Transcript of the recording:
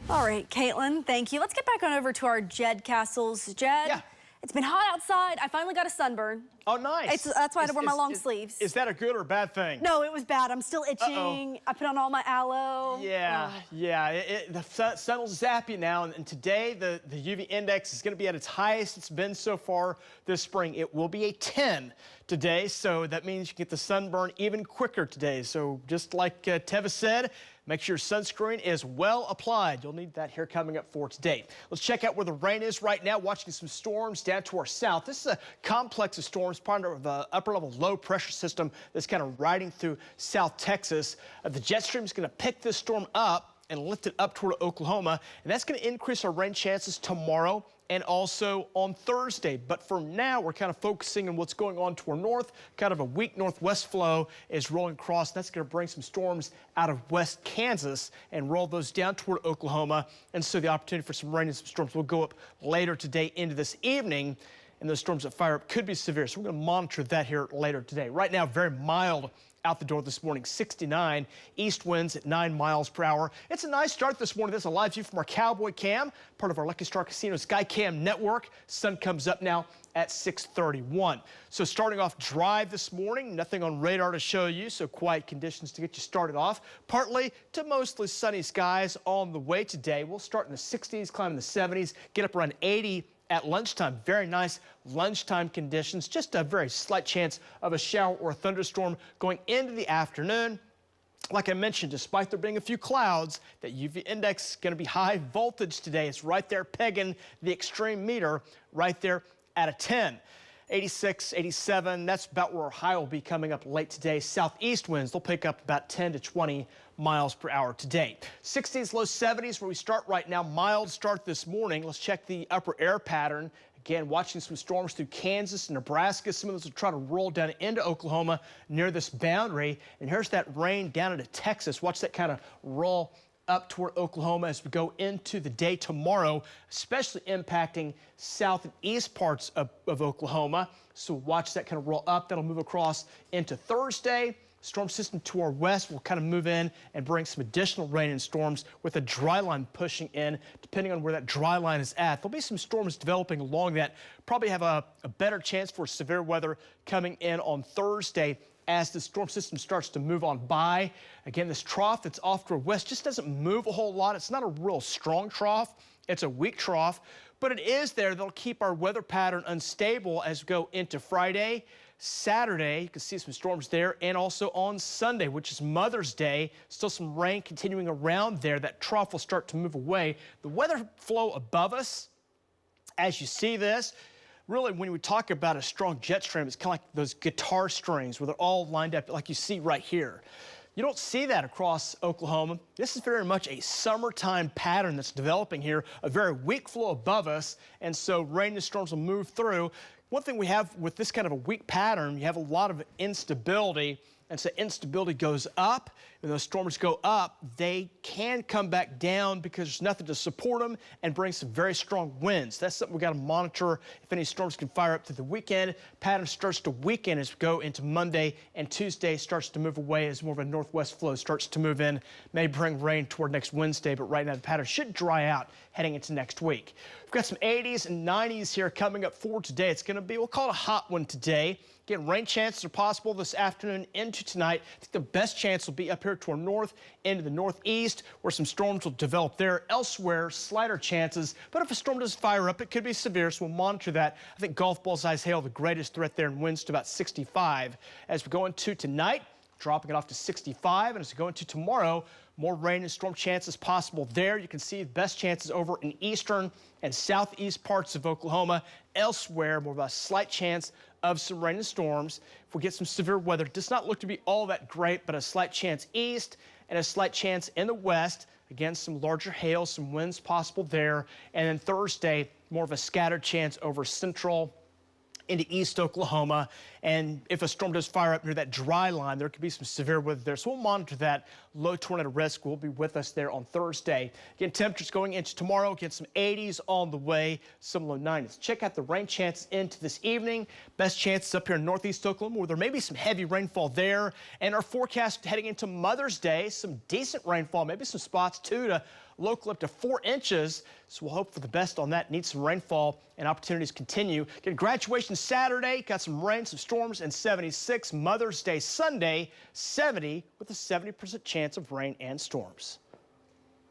All right, Caitlin, thank you. Let's get back on over to our Jed Castles. Jed, Yeah. It's been hot outside. I finally got a sunburn. Oh, nice. That's why I had to wear my long sleeves. Is that a good or a bad thing? No, it was bad. I'm still itching. I put on all my aloe. Yeah, the sun will zap you now, and today the UV index is going to be at its highest it's been so far this spring. It will be a 10 today, so that means you get the sunburn even quicker today. So just like Teva said, make sure your sunscreen is well applied. You'll need that here coming up for today. Let's check out where the rain is right now, watching some storms down to our south. This is a complex of storms, part of the upper level low pressure system that's kind of riding through South Texas. The jet stream is going to pick this storm up and lift it up toward Oklahoma, and that's going to increase our rain chances tomorrow and also on Thursday. But for now, we're kind of focusing on what's going on to our north. Kind of a weak northwest flow is rolling across. That's going to bring some storms out of West Kansas and roll those down toward Oklahoma. And so the opportunity for some rain and some storms will go up later today into this evening. And those storms that fire up could be severe. So we're going to monitor that here later today. Right now, very mild out the door this morning, 69, east winds at 9 miles per hour. It's a nice start this morning. This is a live view from our Cowboy Cam, part of our Lucky Star Casino Sky Cam network. Sun comes up now at 6:31. So starting off dry this morning, nothing on radar to show you, so quiet conditions to get you started off. Partly to mostly sunny skies on the way today. We'll start in the 60s, climb in the 70s, get up around 80 at lunchtime. Very nice lunchtime conditions. Just a very slight chance of a shower or a thunderstorm going into the afternoon. Like I mentioned, despite there being a few clouds, that UV index is going to be high voltage today. It's right there pegging the extreme meter right there at a 10. 86, 87, that's about where our high will be coming up late today. Southeast winds, they'll pick up about 10 to 20 miles per hour today. 60s, low 70s where we start right now. Mild start this morning. Let's check the upper air pattern. Again, watching some storms through Kansas and Nebraska. Some of those will try to roll down into Oklahoma near this boundary. And here's that rain down into Texas. Watch that kind of roll up toward Oklahoma as we go into the day tomorrow, especially impacting south and east parts of Oklahoma. So watch that kind of roll up. That'll move across into Thursday. Storm system to our west will kind of move in and bring some additional rain and storms with a dry line pushing in, depending on where that dry line is at. There'll be some storms developing along that. Probably have a better chance for severe weather coming in on Thursday as the storm system starts to move on by. Again, this trough that's off to our west just doesn't move a whole lot. It's not a real strong trough. It's a weak trough, but it is there. That'll keep our weather pattern unstable as we go into Friday. Saturday, you can see some storms there, and also on Sunday, which is Mother's Day. Still some rain continuing around there. That trough will start to move away. The weather flow above us, as you see this, really, when we talk about a strong jet stream, it's kind of like those guitar strings where they're all lined up like you see right here. You don't see that across Oklahoma. This is very much a summertime pattern that's developing here, a very weak flow above us, and so rain and storms will move through. One thing we have with this kind of a weak pattern, you have a lot of instability, and so instability goes up. When those storms go up, they can come back down because there's nothing to support them and bring some very strong winds. That's something we got to monitor. If any storms can fire up through the weekend, pattern starts to weaken as we go into Monday, and Tuesday starts to move away as more of a northwest flow starts to move in. May bring rain toward next Wednesday, but right now the pattern should dry out heading into next week. We've got some 80s and 90s here coming up for today. It's going to be, we'll call it a hot one today. Again, rain chances are possible this afternoon into tonight. I think the best chance will be up here toward north into the northeast, where some storms will develop there. Elsewhere, slighter chances, but if a storm does fire up, it could be severe, so we'll monitor that. I think golf ball size hail, the greatest threat there, and winds to about 65. As we go into tonight, dropping it off to 65, and as we go into tomorrow, more rain and storm chances possible there. You can see the best chances over in eastern and southeast parts of Oklahoma. Elsewhere, more of a slight chance of some rain and storms. If we get some severe weather, it does not look to be all that great, but a slight chance east and a slight chance in the west. Again, some larger hail, some winds possible there. And then Thursday, more of a scattered chance over central into east Oklahoma. And if a storm does fire up near that dry line, there could be some severe weather there. So we'll monitor that low tornado risk will be with us there on Thursday. Again, temperatures going into tomorrow. Get some 80s on the way, some low 90s. Check out the rain chances into this evening. Best chances up here in northeast Oklahoma, where there may be some heavy rainfall there. And our forecast heading into Mother's Day, some decent rainfall, maybe some spots 2 to local up to 4 inches. So we'll hope for the best on that. Need some rainfall and opportunities continue. Get graduation Saturday, got some rain, some storms, and 76. Mother's Day Sunday, 70 with a 70% chance of rain and storms.